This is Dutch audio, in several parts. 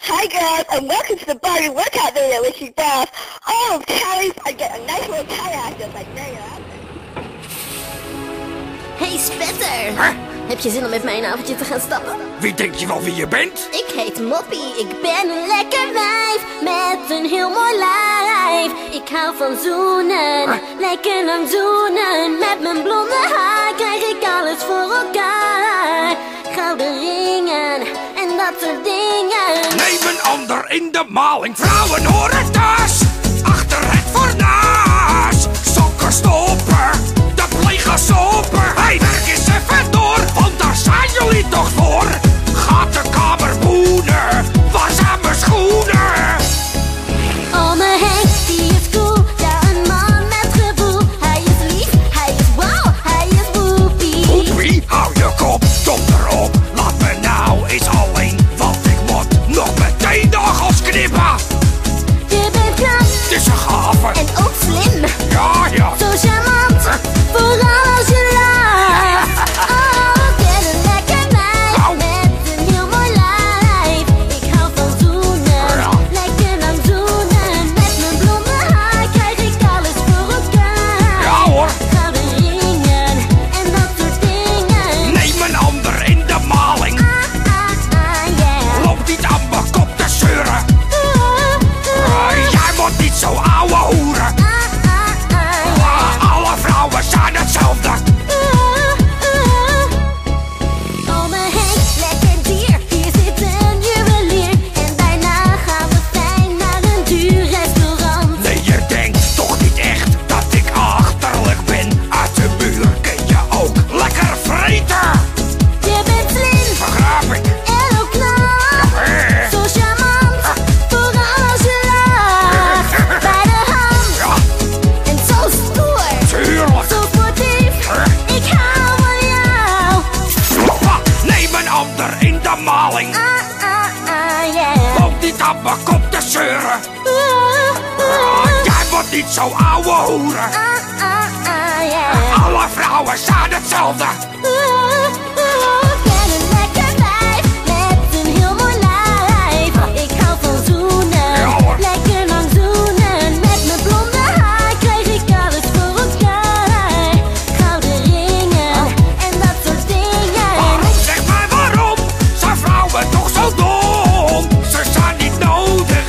Hi girls, and welcome to the Barbie workout video with you both. Oh, calories, I get a nice little carrot just like there. Hey Spetter! Huh? Heb je zin om met mij een avondje te gaan stappen? Wie denk je wel wie je bent? Ik heet Moppie, ik ben een lekker wijf met een heel mooi lijf. Ik hou van zoenen, lekker lang zoenen. Met mijn blonde haar krijg ik alles voor elkaar. Gouden ringen en dat soort dingen. Neem een ander in de maling, vrouwen horen thuis. Achter het fornuis, sokken stoppen, de plegers open. Hey, werk eens even door, want daar zijn jullie toch voor. Gaat de kamer boenen, was aan mijn schoenen. Ome Henk, die is cool, ja een man met gevoel. Hij is lief, hij is wauw, hij is woepie. Woepie, hou je kop, top erop. Laat me nou eens alleen, want ik moet nog meteen nagels knippen. Je bent knap Het is een gave. en ook slim. Ja. Zo charmant, vooral als je lacht. Oh, ik ben een lekker meid met een heel mooi lijf. Ik hou van zoenen, lekker lang zoenen. Met mijn blonde haar krijg ik alles voor elkaar. Ja hoor. Gouden ringen en dat soort dingen. Neem een ander in de maling. Yeah. Loop niet aan mijn kop te zeuren. Jij wordt niet zo ouwe hoeren. Alle vrouwen zijn hetzelfde. Ome Henk, lekker dier, hier zit een juwelier. En daarna gaan we fijn naar een duur restaurant. Nee, je denkt toch niet echt dat ik achterlijk ben. Uit de muur kun je ook lekker vreten. Je bent slim Begrijp ik. en ook knap. Zo charmant, vooral als je lacht. Bij de hand Ja, en zo stoer, tuurlijk. zo sportief. Ik hou van jou. Neem een ander in de maling. Yeah. Loop niet aan mijn kop te zeuren. Jij wordt niet zo ouwe hoeren. Yeah. Alle vrouwen zijn hetzelfde. Ik ben een lekker wijf met een heel mooi lijf. Ik hou van zoenen, Ja, hoor. lekker lang zoenen. Met mijn blonde haar krijg ik alles voor elkaar. Gouden ringen en dat soort dingen. Waarom, zeg maar waarom, zijn vrouwen toch zo dom? Ze zijn niet nodig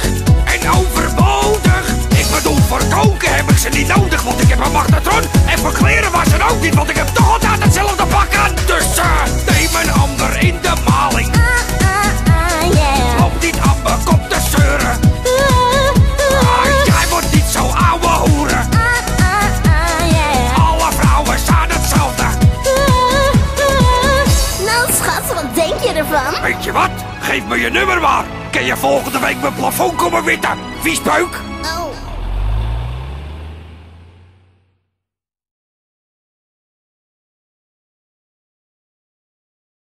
en overbodig. Ik bedoel, voor koken heb ik ze niet nodig, want ik heb een magnetron. En voor kleren was ze ook niet, want ik heb toch altijd hetzelfde pak aan. Dus neem een ander in de maling. Yeah. Loop niet aan mijn kop te zeuren. Jij wordt niet zo ouwe hoeren. Yeah. Alle vrouwen zijn hetzelfde. Nou schat, wat denk je ervan? Weet je wat? Geef me je nummer maar. Kun je volgende week mijn plafond komen witten? Viespeuk?